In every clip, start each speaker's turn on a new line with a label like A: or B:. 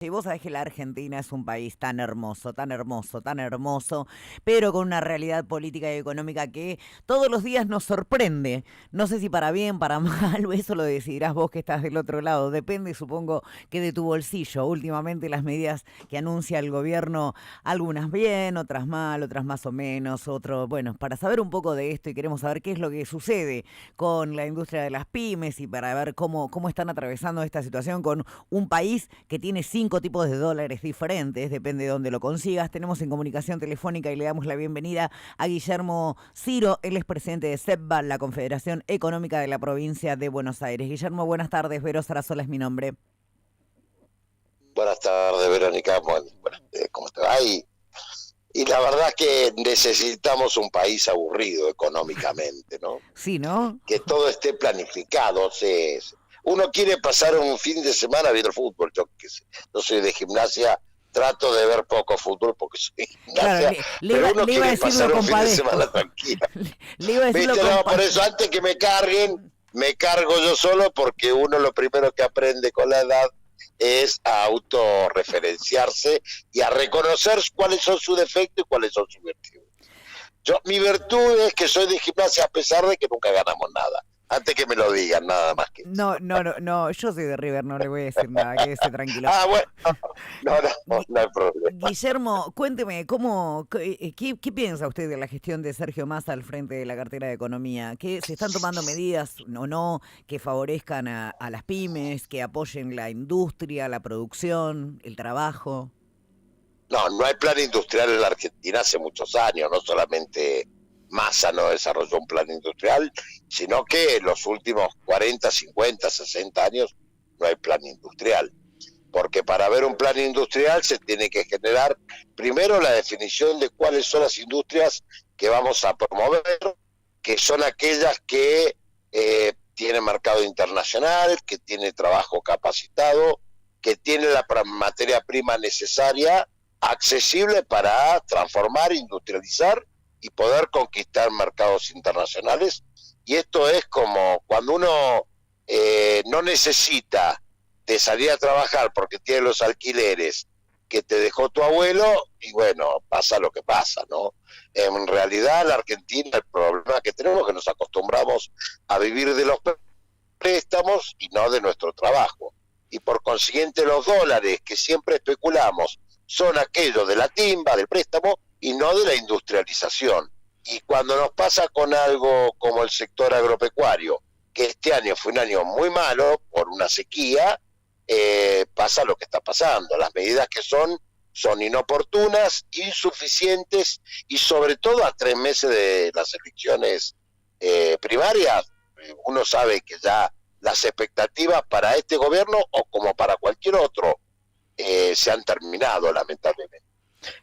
A: Y vos sabés que la Argentina es un país tan hermoso, tan hermoso, tan hermoso, pero con una realidad política y económica que todos los días nos sorprende. No sé si para bien, para mal, eso lo decidirás vos que estás del otro lado. Depende, supongo, que de tu bolsillo. Últimamente las medidas que anuncia el gobierno, algunas bien, otras mal, otras más o menos, bueno, para saber un poco de esto y queremos saber qué es lo que sucede con la industria de las pymes y para ver cómo están atravesando esta situación con un país que tiene 5 tipos de dólares diferentes, depende de dónde lo consigas. Tenemos en comunicación telefónica y le damos la bienvenida a Guillermo Ciro, él es presidente de CEPBA, la Confederación Económica de la Provincia de Buenos Aires. Guillermo, buenas tardes, Vero Sarasola es mi nombre.
B: Buenas tardes, Verónica. Bueno, ¿cómo te va? Y la verdad es que necesitamos un país aburrido económicamente, ¿no?
A: Sí, ¿no?
B: Que todo esté planificado. Uno quiere pasar un fin de semana viendo el fútbol. Yo soy de gimnasia, trato de ver poco fútbol porque soy de gimnasia,
A: Claro,
B: pero uno
A: le iba a
B: quiere
A: decir
B: pasar
A: lo
B: un fin de
A: compadezco.
B: semana tranquilo.
A: Le iba a decir
B: ¿Viste?
A: lo
B: No, por eso antes que me carguen, me cargo yo solo porque uno lo primero que aprende con la edad es a autorreferenciarse y a reconocer cuáles son sus defectos y cuáles son sus virtudes. Mi virtud es que soy de gimnasia a pesar de que nunca ganamos nada. Antes que me lo digan, nada más que eso.
A: No, yo soy de River, no le voy a decir nada, quédese tranquilo.
B: Bueno, no hay problema.
A: Guillermo, cuénteme, ¿qué piensa usted de la gestión de Sergio Massa al frente de la cartera de Economía? ¿Que se están tomando medidas o no que favorezcan a las pymes, que apoyen la industria, la producción, el trabajo?
B: No hay plan industrial en la Argentina hace muchos años, no solamente Massa no desarrolló un plan industrial, sino que en los últimos 40, 50, 60 años no hay plan industrial. Porque para ver un plan industrial se tiene que generar primero la definición de cuáles son las industrias que vamos a promover, que son aquellas que tienen mercado internacional, que tienen trabajo capacitado, que tienen la materia prima necesaria, accesible para transformar, industrializar y poder conquistar mercados internacionales. Y esto es como cuando uno no necesita de salir a trabajar porque tiene los alquileres que te dejó tu abuelo, y bueno, pasa lo que pasa, ¿no? En realidad, la Argentina, el problema que tenemos es que nos acostumbramos a vivir de los préstamos y no de nuestro trabajo. Y por consiguiente, los dólares que siempre especulamos son aquellos de la timba, del préstamo, y no de la industrialización. Y cuando nos pasa con algo como el sector agropecuario, que este año fue un año muy malo por una sequía, pasa lo que está pasando. Las medidas que son inoportunas, insuficientes y sobre todo a 3 meses de las elecciones primarias. Uno sabe que ya las expectativas para este gobierno o como para cualquier otro se han terminado, lamentablemente.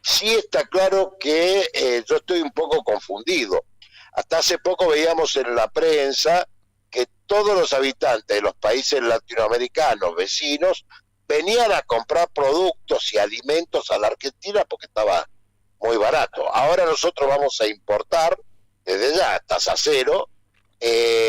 B: Sí está claro que yo estoy un poco confundido. Hasta hace poco veíamos en la prensa que todos los habitantes de los países latinoamericanos vecinos venían a comprar productos y alimentos a la Argentina porque estaba muy barato. Ahora nosotros vamos a importar desde ya tasa cero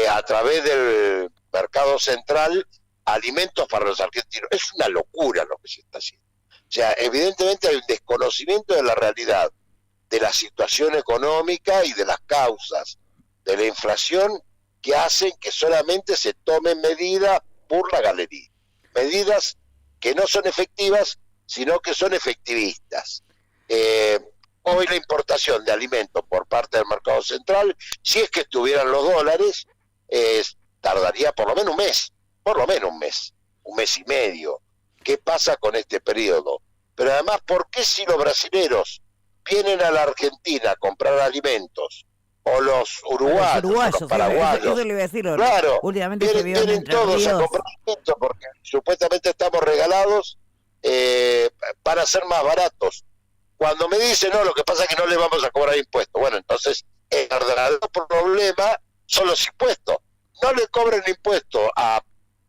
B: a través del mercado central alimentos para los argentinos. Es una locura lo que se está haciendo. O sea, evidentemente hay un desconocimiento de la realidad, de la situación económica y de las causas de la inflación que hacen que solamente se tomen medidas por la galería. Medidas que no son efectivas, sino que son efectivistas. Hoy la importación de alimentos por parte del mercado central, si es que estuvieran los dólares, tardaría por lo menos un mes y medio. ¿Qué pasa con este periodo? Pero además, ¿por qué si los brasileros vienen a la Argentina a comprar alimentos, o los uruguayos o los paraguayos,
A: eso le voy a decir,
B: claro,
A: últimamente
B: vienen todos a comprar alimentos porque supuestamente estamos regalados para ser más baratos? Cuando me dicen, no, lo que pasa es que no le vamos a cobrar impuestos. Bueno, entonces el verdadero problema son los impuestos. No le cobren impuestos a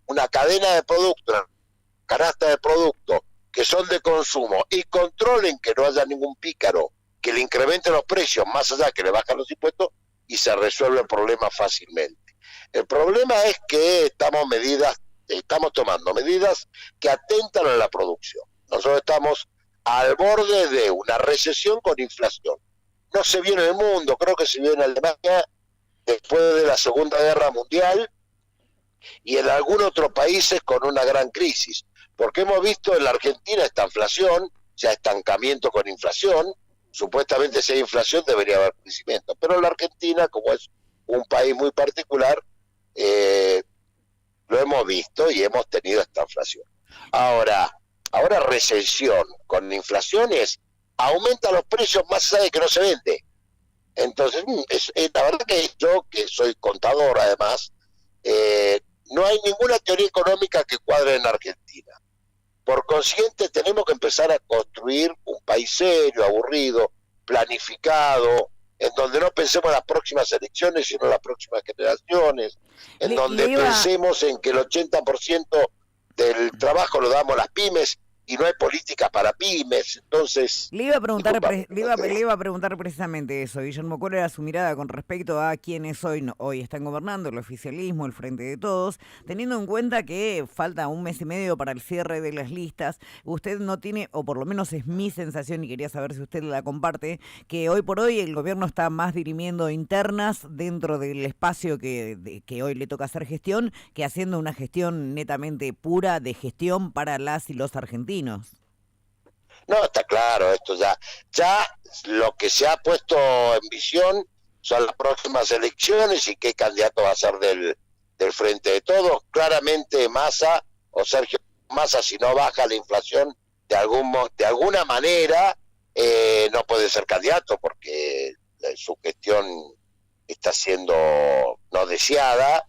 B: una cadena de productos, una canasta de productos que son de consumo, y controlen que no haya ningún pícaro que le incremente los precios más allá que le bajan los impuestos, y se resuelve el problema fácilmente. El problema es que estamos tomando medidas que atentan a la producción. Nosotros estamos al borde de una recesión con inflación. No se vio en el mundo, creo que se vio en Alemania después de la Segunda Guerra Mundial y en algunos otros países con una gran crisis. Porque hemos visto en la Argentina esta inflación, ya estancamiento con inflación, supuestamente si hay inflación debería haber crecimiento, pero en la Argentina, como es un país muy particular, lo hemos visto y hemos tenido esta inflación. Ahora recesión con inflaciones aumenta los precios más allá de que no se vende. Entonces, la verdad que yo, que soy contador además, no hay ninguna teoría económica que cuadre en Argentina. Por consiguiente, tenemos que empezar a construir un país serio, aburrido, planificado, en donde no pensemos en las próximas elecciones, sino en las próximas generaciones, en donde pensemos en que el 80% del trabajo lo damos las pymes y no hay política para pymes. Entonces
A: le iba a preguntar precisamente eso, Guillermo, ¿cuál era su mirada con respecto a quienes hoy están gobernando, el oficialismo, el Frente de Todos, teniendo en cuenta que falta un mes y medio para el cierre de las listas? Usted no tiene, o por lo menos es mi sensación, y quería saber si usted la comparte, que hoy por hoy el gobierno está más dirimiendo internas dentro del espacio que hoy le toca hacer gestión, que haciendo una gestión netamente pura de gestión para las y los argentinos.
B: No, está claro, esto ya lo que se ha puesto en visión son las próximas elecciones y qué candidato va a ser del Frente de Todos. Claramente Massa o Sergio Massa, si no baja la inflación de alguna manera, no puede ser candidato porque su gestión está siendo no deseada,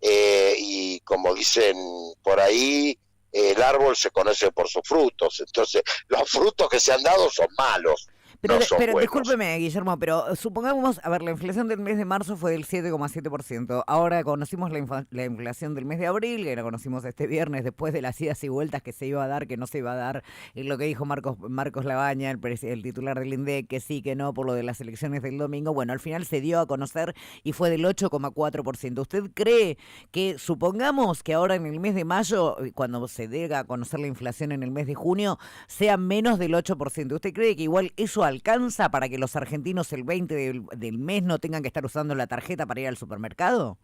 B: y como dicen por ahí, el árbol se conoce por sus frutos. Entonces, los frutos que se han dado son malos.
A: Pero,
B: no son
A: pero
B: buenos.
A: Discúlpeme, Guillermo, pero supongamos, a ver, la inflación del mes de marzo fue del 7,7%. Ahora conocimos la inflación del mes de abril, que la conocimos este viernes, después de las idas y vueltas que se iba a dar, que no se iba a dar, y lo que dijo Marcos Labaña, el titular del INDEC, que sí, que no, por lo de las elecciones del domingo. Bueno, al final se dio a conocer y fue del 8,4%. ¿Usted cree que, supongamos que ahora en el mes de mayo, cuando se dé a conocer la inflación en el mes de junio, sea menos del 8%? ¿Usted cree que igual eso alcanza para que los argentinos el 20 del mes no tengan que estar usando la tarjeta para ir al supermercado?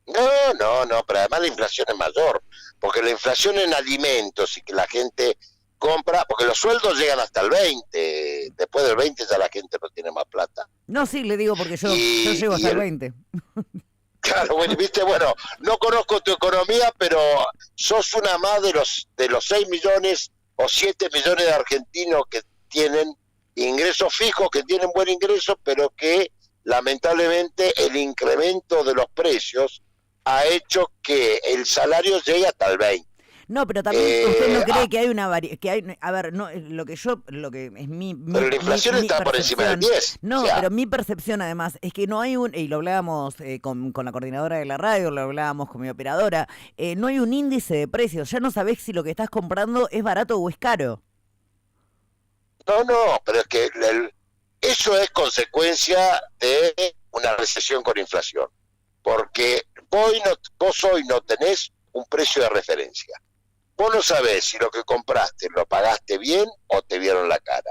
B: No, pero además la inflación es mayor, porque la inflación en alimentos y que la gente compra, porque los sueldos llegan hasta el 20, después del 20 ya la gente no tiene más plata.
A: No, sí, le digo porque yo llego hasta el 20.
B: Claro, bueno, no conozco tu economía, pero sos una más de los 6 millones o 7 millones de argentinos que tienen ingresos fijos, que tienen buen ingreso, pero que lamentablemente el incremento de los precios ha hecho que el salario llegue hasta el 20.
A: No, pero también usted no cree que hay una a ver, no, lo que es
B: pero la inflación está por encima del 10.
A: No, pero mi percepción además es que no hay y lo hablábamos con la coordinadora de la radio, lo hablábamos con mi operadora, no hay un índice de precios, ya no sabés si lo que estás comprando es barato o es caro.
B: No, pero es que eso es consecuencia de una recesión con inflación, porque vos hoy no tenés un precio de referencia. Vos no sabés si lo que compraste lo pagaste bien o te vieron la cara.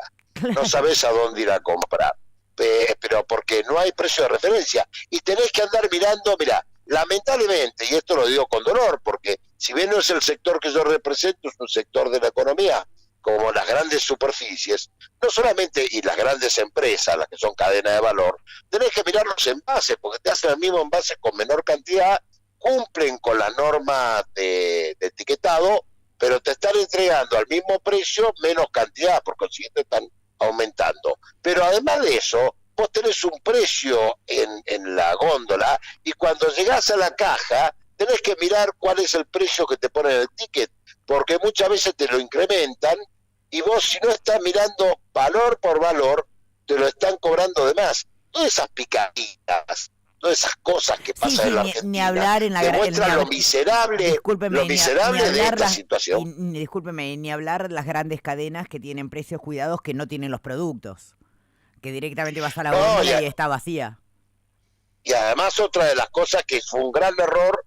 B: No sabés a dónde ir a comprar, pero porque no hay precio de referencia. Y tenés que andar mirando, lamentablemente, y esto lo digo con dolor, porque si bien no es el sector que yo represento, es un sector de la economía, como las grandes superficies, no solamente, y las grandes empresas, las que son cadenas de valor, tenés que mirar los envases, porque te hacen el mismo envase con menor cantidad, cumplen con la norma de etiquetado, pero te están entregando al mismo precio menos cantidad, por consiguiente están aumentando. Pero además de eso, vos tenés un precio en la góndola, y cuando llegás a la caja, tenés que mirar cuál es el precio que te ponen en el ticket, porque muchas veces te lo incrementan, y vos, si no estás mirando valor por valor, te lo están cobrando de más. Todas esas picaditas, todas esas cosas que pasan en la Argentina,
A: ni hablar
B: demuestran lo miserable de esta situación.
A: Discúlpeme, ni hablar de las grandes cadenas que tienen precios cuidados que no tienen los productos, que directamente vas a la góndola y está vacía.
B: Y además otra de las cosas que fue un gran error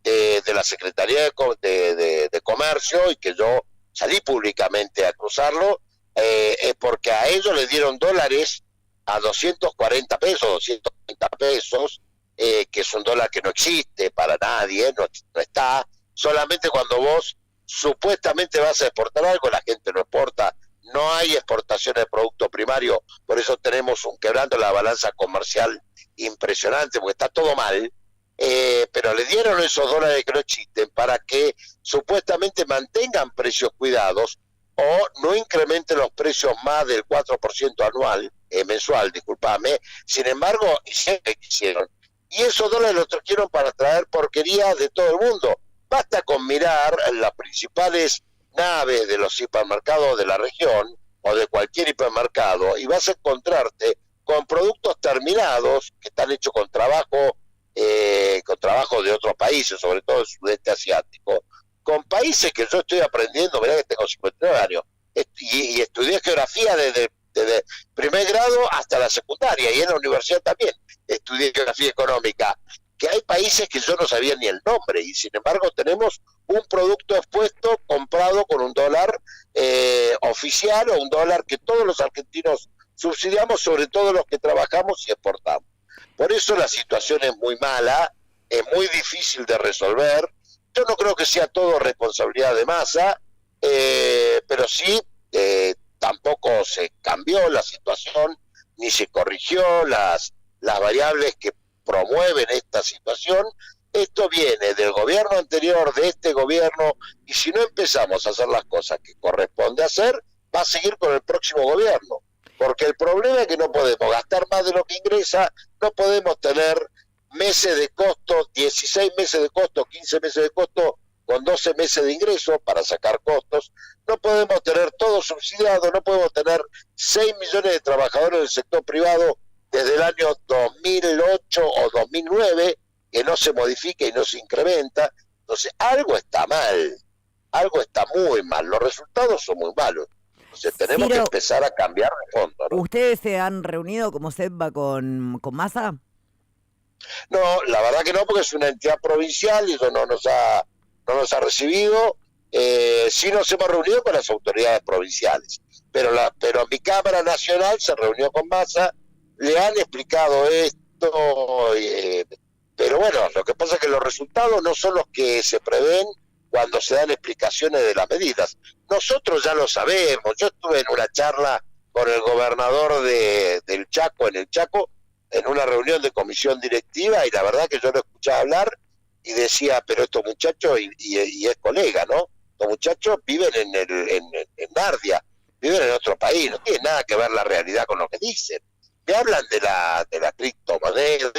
B: de la Secretaría de Comercio, y que yo salí públicamente a acusarlo, es porque a ellos le dieron dólares a 240 pesos, 230 pesos, que es un dólar que no existe para nadie, no está, solamente cuando vos supuestamente vas a exportar algo, la gente no exporta, no hay exportación de producto primario, por eso tenemos un quebrando la balanza comercial impresionante, porque está todo mal, pero le dieron esos dólares que no existen para que supuestamente mantengan precios cuidados o no incrementen los precios más del 4% anual, mensual, disculpame. Sin embargo, siempre quisieron. Y esos dólares los trajeron para traer porquería de todo el mundo. Basta con mirar las principales naves de los hipermercados de la región o de cualquier hipermercado y vas a encontrarte con productos terminados que están hechos con trabajo de otros países, sobre todo el sudeste asiático, con países que yo estoy aprendiendo, mirá que tengo 59 años, y estudié geografía desde primer grado hasta la secundaria, y en la universidad también estudié geografía económica, que hay países que yo no sabía ni el nombre, y sin embargo tenemos un producto expuesto, comprado con un dólar oficial, o un dólar que todos los argentinos subsidiamos, sobre todo los que trabajamos y exportamos. Por eso la situación es muy mala, es muy difícil de resolver. Yo no creo que sea todo responsabilidad de Massa, pero sí tampoco se cambió la situación, ni se corrigió las variables que promueven esta situación. Esto viene del gobierno anterior, de este gobierno, y si no empezamos a hacer las cosas que corresponde hacer, va a seguir con el próximo gobierno. Porque el problema es que no podemos gastar más de lo que ingresa, no podemos tener meses de costo, 16 meses de costo, 15 meses de costo, con 12 meses de ingreso para sacar costos, no podemos tener todo subsidiado, no podemos tener 6 millones de trabajadores del sector privado desde el año 2008 o 2009, que no se modifica y no se incrementa. Entonces, algo está mal, algo está muy mal, los resultados son muy malos. Entonces tenemos que empezar a cambiar de fondo, ¿no?
A: ¿Ustedes se han reunido como SEDVA con Massa?
B: No, la verdad que no, porque es una entidad provincial y eso no nos ha recibido. Sí nos hemos reunido con las autoridades provinciales, pero mi Cámara Nacional se reunió con Massa, le han explicado esto, pero bueno, lo que pasa es que los resultados no son los que se prevén cuando se dan explicaciones de las medidas. Nosotros ya lo sabemos. Yo estuve en una charla con el gobernador del Chaco, en una reunión de comisión directiva, y la verdad que yo lo escuchaba hablar y decía, pero estos muchachos, y es colega, ¿no? Estos muchachos viven en Nardia, viven en otro país, no tiene nada que ver la realidad con lo que dicen. Me hablan de la criptomoneda.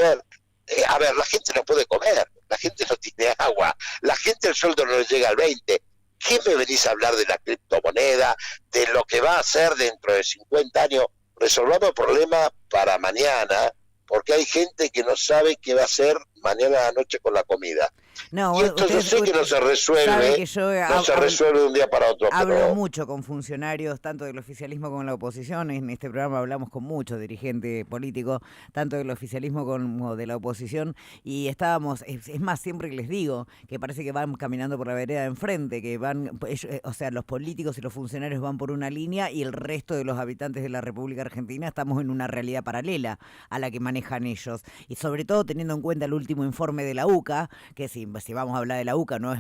B: A ver, la gente no puede comer, la gente no tiene agua, la gente el sueldo no le llega al 20. ¿Qué me venís a hablar de la criptomoneda, de lo que va a hacer dentro de 50 años? Resolvamos el problema para mañana, porque hay gente que no sabe qué va a hacer mañana a la noche con la comida.
A: No,
B: y esto yo sé que no se resuelve, de un día para otro.
A: Hablo mucho con funcionarios, tanto del oficialismo como de la oposición. En este programa hablamos con muchos dirigentes políticos, tanto del oficialismo como de la oposición, y estábamos, es más, siempre les digo que parece que van caminando por la vereda de enfrente, que van, o sea, los políticos y los funcionarios van por una línea y el resto de los habitantes de la República Argentina estamos en una realidad paralela a la que manejan ellos. Y sobre todo teniendo en cuenta el último informe de la UCA, que si vamos a hablar de la UCA, no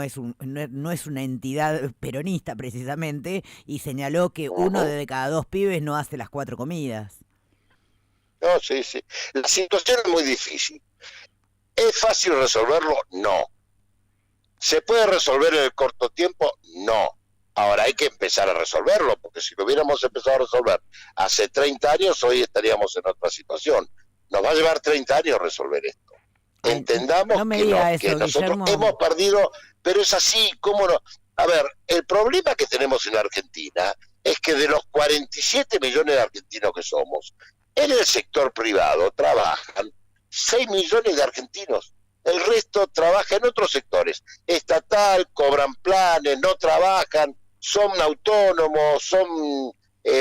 A: es una entidad peronista precisamente, y señaló que uno de cada 2 pibes no hace las 4 comidas.
B: No, sí. La situación es muy difícil. ¿Es fácil resolverlo? No. ¿Se puede resolver en el corto tiempo? No. Ahora hay que empezar a resolverlo, porque si lo hubiéramos empezado a resolver hace 30 años, hoy estaríamos en otra situación. Nos va a llevar 30 años resolver esto. Entendamos que nosotros hemos perdido, pero es así, ¿cómo no? A ver, el problema que tenemos en Argentina es que de los 47 millones de argentinos que somos, en el sector privado trabajan 6 millones de argentinos. El resto trabaja en otros sectores, estatal, cobran planes, no trabajan, son autónomos, son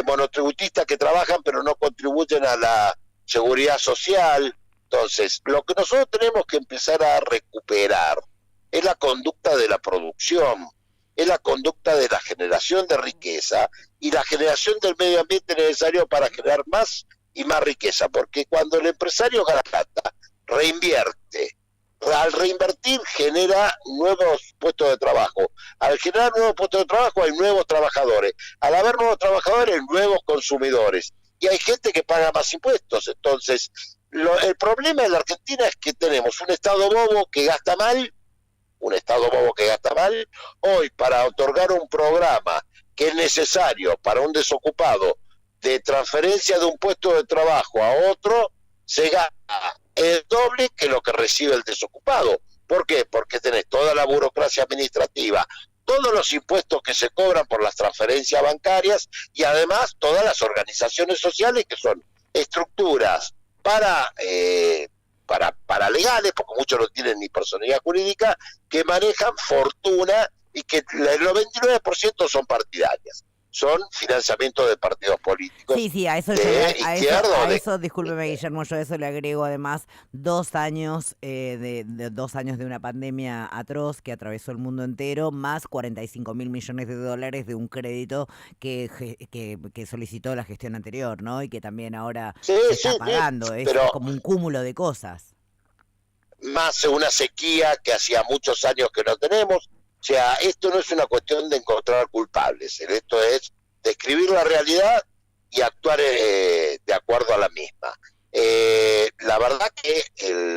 B: monotributistas que trabajan pero no contribuyen a la seguridad social. Entonces, lo que nosotros tenemos que empezar a recuperar es la conducta de la producción. es la conducta de la generación de riqueza y la generación del medio ambiente necesario para generar más y más riqueza, porque cuando el empresario gana plata, reinvierte. Al reinvertir genera nuevos puestos de trabajo. Al generar nuevos puestos de trabajo hay nuevos trabajadores. Al haber nuevos trabajadores, nuevos consumidores. Y hay gente que paga más impuestos. Entonces, el problema de la Argentina es que tenemos un Estado bobo que gasta mal, Hoy, para otorgar un programa que es necesario para un desocupado de transferencia de un puesto de trabajo a otro, se gana el doble que lo que recibe el desocupado. ¿Por qué? Porque tenés toda la burocracia administrativa, todos los impuestos que se cobran por las transferencias bancarias y además todas las organizaciones sociales que son estructuras paralegales, porque muchos no tienen ni personalidad jurídica, que manejan fortuna y que el 99% son partidarias. Son financiamiento de partidos políticos.
A: Sí, a eso, discúlpeme, Guillermo, yo a eso le agrego además 2 años de 2 años de una pandemia atroz que atravesó el mundo entero, más 45 mil millones de dólares de un crédito que solicitó la gestión anterior, ¿no? Y que también ahora se está pagando. Es como un cúmulo de cosas.
B: Más una sequía que hacía muchos años que no tenemos. O sea, esto no es una cuestión de encontrar culpables, esto es describir la realidad y actuar de acuerdo a la misma. La verdad que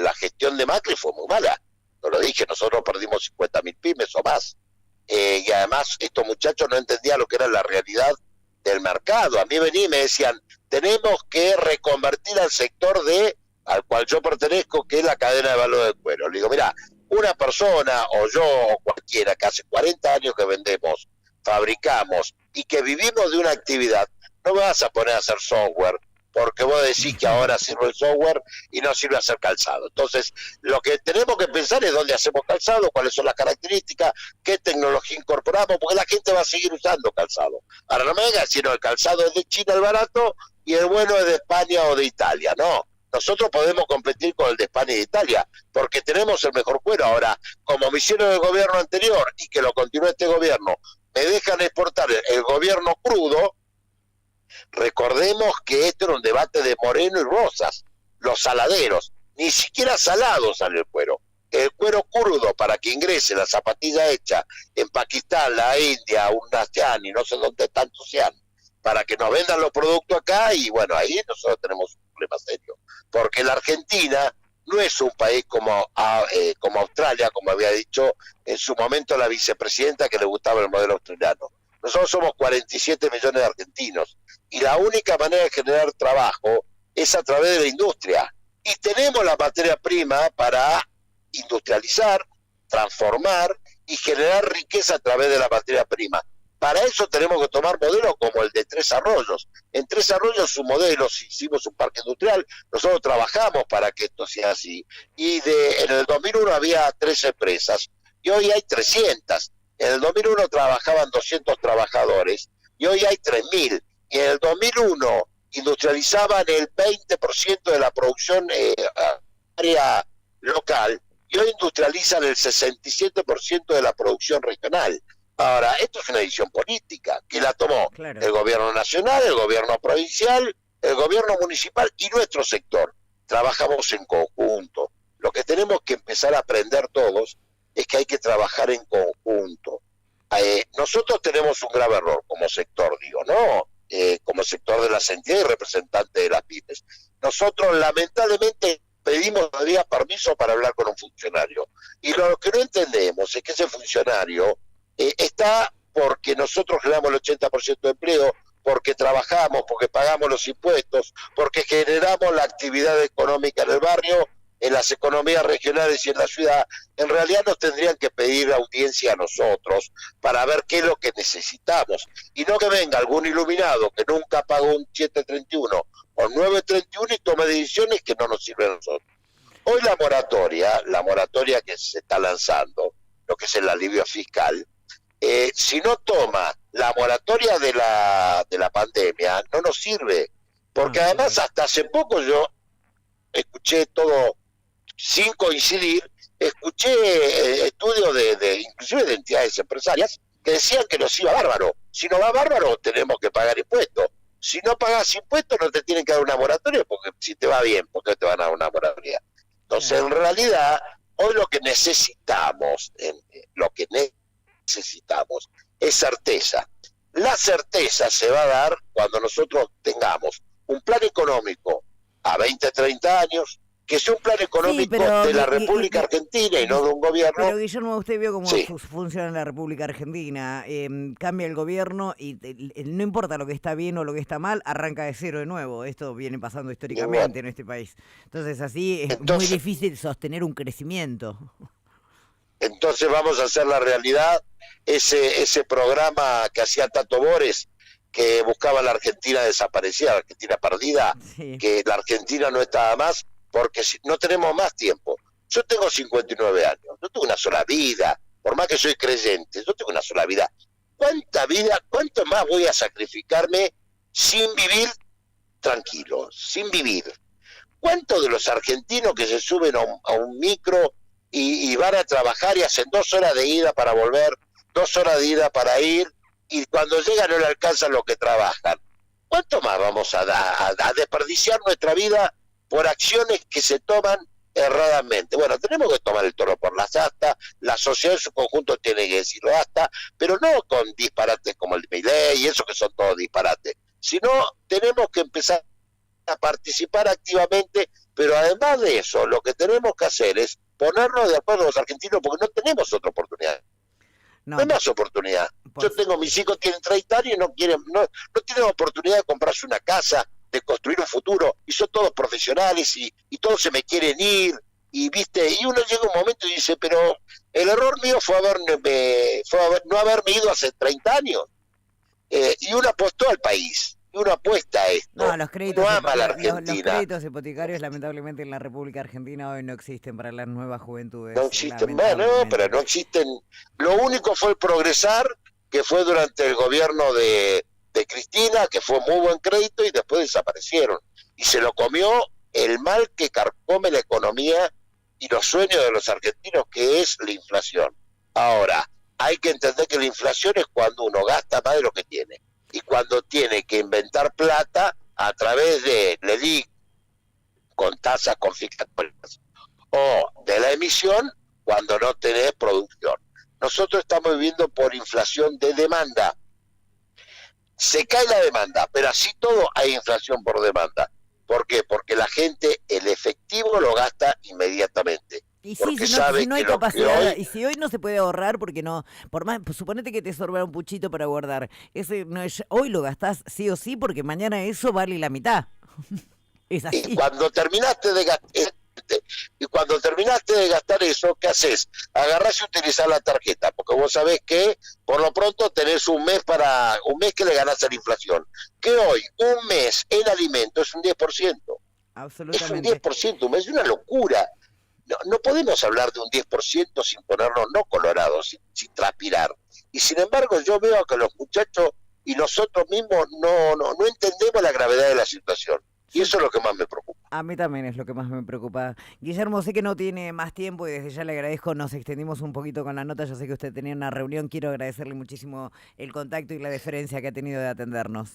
B: la gestión de Macri fue muy mala, no lo dije, nosotros perdimos 50.000 pymes o más, y además estos muchachos no entendían lo que era la realidad del mercado. A mí venían y me decían, tenemos que reconvertir al sector al cual yo pertenezco, que es la cadena de valor del cuero. Le digo, mira, una persona o yo o cualquiera que hace 40 años que vendemos, fabricamos y que vivimos de una actividad, no me vas a poner a hacer software porque vos decís que ahora sirve el software y no sirve hacer calzado. Entonces, lo que tenemos que pensar es dónde hacemos calzado, cuáles son las características, qué tecnología incorporamos, porque la gente va a seguir usando calzado. Ahora no me digas si no, el calzado es de China el barato y el bueno es de España o de Italia, no. Nosotros podemos competir con el de España y de Italia, porque tenemos el mejor cuero. Ahora, como me hicieron el gobierno anterior y que lo continúa este gobierno, me dejan exportar el gobierno crudo. Recordemos que esto era un debate de Moreno y Rosas, los saladeros. Ni siquiera salado sale el cuero. El cuero crudo para que ingrese la zapatilla hecha en Pakistán, la India, un ASEAN y no sé dónde tanto sean, para que nos vendan los productos acá, y bueno, ahí nosotros tenemos un problema serio, porque la Argentina no es un país como Australia, como había dicho en su momento la vicepresidenta que le gustaba el modelo australiano. Nosotros somos 47 millones de argentinos, y la única manera de generar trabajo es a través de la industria, y tenemos la materia prima para industrializar, transformar y generar riqueza a través de la materia prima. Para eso tenemos que tomar modelos como el de Tres Arroyos. En Tres Arroyos su modelo, si hicimos un parque industrial, nosotros trabajamos para que esto sea así. Y en el 2001 había 3 empresas y hoy hay 300. En el 2001 trabajaban 200 trabajadores y hoy hay 3.000. Y en el 2001 industrializaban el 20% de la producción área local y hoy industrializan el 67% de la producción regional. Ahora, esto es una decisión política que la tomó el gobierno nacional, el gobierno provincial, el gobierno municipal y nuestro sector. Trabajamos en conjunto. Lo que tenemos que empezar a aprender todos es que hay que trabajar en conjunto. Nosotros tenemos un grave error como sector, como sector de las entidades y representantes de las pymes. Nosotros lamentablemente pedimos todavía permiso para hablar con un funcionario. Y lo que no entendemos es que ese funcionario está porque nosotros generamos el 80% de empleo, porque trabajamos, porque pagamos los impuestos, porque generamos la actividad económica en el barrio, en las economías regionales y en la ciudad. En realidad nos tendrían que pedir audiencia a nosotros para ver qué es lo que necesitamos, y no que venga algún iluminado que nunca pagó un 731 o 931 y tome decisiones que no nos sirven a nosotros. Hoy la moratoria que se está lanzando, lo que es el alivio fiscal, si no toma la moratoria de la pandemia, no nos sirve, porque además hasta hace poco yo escuché todo, sin coincidir, escuché estudios inclusive de entidades empresarias que decían que nos iba bárbaro. Si no va bárbaro, tenemos que pagar impuestos. Si no pagas impuestos, no te tienen que dar una moratoria, porque si te va bien, ¿por qué te van a dar una moratoria? Entonces, en realidad, hoy lo que necesitamos, es certeza. La certeza se va a dar cuando nosotros tengamos un plan económico a 20, 30 años, que sea un plan económico de la República Argentina y no de un gobierno.
A: Pero Guillermo, usted vio cómo funciona en la República Argentina. Cambia el gobierno y no importa lo que está bien o lo que está mal, arranca de cero de nuevo. Esto viene pasando históricamente en este país. Entonces así es muy difícil sostener un crecimiento.
B: Entonces vamos a hacer la realidad ese programa que hacía Tato Bores, que buscaba la Argentina desaparecida, la Argentina perdida, que la Argentina no estaba más, porque no tenemos más tiempo. Yo tengo 59 años, yo tengo una sola vida, por más que soy creyente, yo tengo una sola vida. ¿Cuánto más voy a sacrificarme sin vivir tranquilo, sin vivir? ¿Cuántos de los argentinos que se suben a un micro y van a trabajar y hacen 2 horas de ida para volver, 2 horas de ida para ir, y cuando llegan no le alcanzan lo que trabajan? ¿Cuánto más vamos a desperdiciar nuestra vida por acciones que se toman erradamente? Bueno, tenemos que tomar el toro por las astas, la sociedad en su conjunto tiene que decirlo hasta, pero no con disparates como el de Milei y eso, que son todos disparates, sino tenemos que empezar a participar activamente, pero además de eso, lo que tenemos que hacer es ponernos de acuerdo los argentinos, porque no tenemos otra oportunidad. No hay más oportunidad. Yo tengo, mis hijos tienen 30 años y no tienen oportunidad de comprarse una casa, de construir un futuro, y son todos profesionales y todos se me quieren ir, y uno llega un momento y dice, pero el error mío fue no haberme ido hace 30 años. Y uno apostó al país, y uno apuesta a esto.
A: No, los créditos,
B: uno ama a la Argentina.
A: Los créditos hipotecarios lamentablemente en la República Argentina hoy no existen para las nuevas juventudes.
B: No existen, pero no existen. Lo único fue el Progresar, que fue durante el gobierno de Cristina, que fue muy buen crédito, y después desaparecieron. Y se lo comió el mal que carcome la economía y los sueños de los argentinos, que es la inflación. Ahora, hay que entender que la inflación es cuando uno gasta más de lo que tiene, y cuando tiene que inventar plata a través de LELIQ, con tasas confiscatorias, o de la emisión, cuando no tenés producción. Nosotros estamos viviendo por inflación de demanda. Se cae la demanda, pero así todo hay inflación por demanda. ¿Por qué? Porque la gente el efectivo lo gasta inmediatamente.
A: Y sí, si no hay capacidad, y si hoy no se puede ahorrar, porque no, por más, pues suponete que te sobra un puchito para guardar, ese no es, hoy lo gastás sí o sí, porque mañana eso vale la mitad. Es así. Y cuando terminaste de gastar eso, ¿qué haces? Agarrás y utilizás la tarjeta, porque vos sabés que por lo pronto tenés un mes que le ganás a la inflación. Que hoy, un mes en alimento es un 10%. Absolutamente.
B: Es un 10%, un mes, es una locura. No podemos hablar de un 10% sin ponernos colorados, sin transpirar. Y sin embargo, yo veo que los muchachos y nosotros mismos no entendemos la gravedad de la situación. Y eso es lo que más me preocupa.
A: A mí también es lo que más me preocupa. Guillermo, sé que no tiene más tiempo y desde ya le agradezco. Nos extendimos un poquito con la nota. Yo sé que usted tenía una reunión. Quiero agradecerle muchísimo el contacto y la deferencia que ha tenido de atendernos.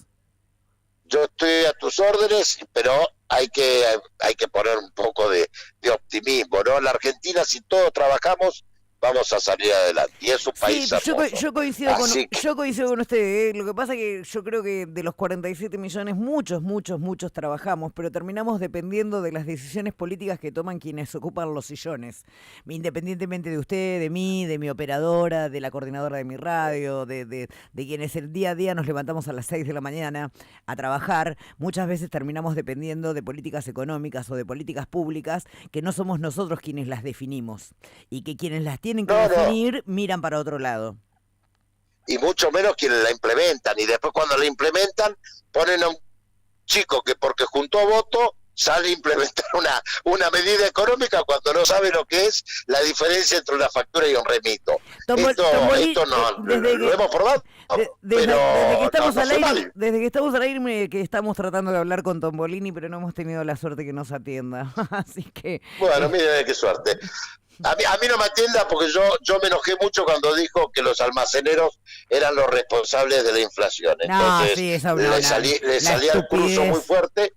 B: Yo estoy a tus órdenes, pero hay que poner un poco de optimismo, ¿no? La Argentina, si todos trabajamos, vamos a salir adelante. Y es un país hermoso.
A: Yo coincido con usted, ¿eh? Lo que pasa es que yo creo que de los 47 millones, muchos trabajamos, pero terminamos dependiendo de las decisiones políticas que toman quienes ocupan los sillones. Independientemente de usted, de mí, de mi operadora, de la coordinadora de mi radio, de quienes el día a día nos levantamos a las 6 de la mañana a trabajar, muchas veces terminamos dependiendo de políticas económicas o de políticas públicas que no somos nosotros quienes las definimos, y que quienes las tienen que definir, miran para otro lado.
B: Y mucho menos quienes la implementan. Y después, cuando la implementan, ponen a un chico que porque juntó votos sale a implementar una medida económica cuando no sabe lo que es la diferencia entre una factura y un remito. Esto no lo hemos probado.
A: Desde que estamos al aire, que estamos tratando de hablar con Tombolini, pero no hemos tenido la suerte que nos atienda. Así que...
B: Bueno, mire qué suerte. A mí no me atienda porque yo me enojé mucho cuando dijo que los almaceneros eran los responsables de la inflación.
A: No,
B: Entonces
A: sí, eso no,
B: le
A: la
B: salía el curso muy
A: estupidez.
B: fuerte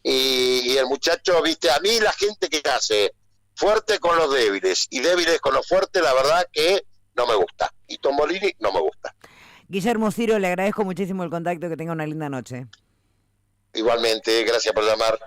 B: y el muchacho, viste, a mí la gente que hace fuerte con los débiles y débiles con los fuertes, la verdad que no me gusta. Y Tombolini no me gusta.
A: Guillermo Ciro, le agradezco muchísimo el contacto, que tenga una linda noche.
B: Igualmente, gracias por llamar.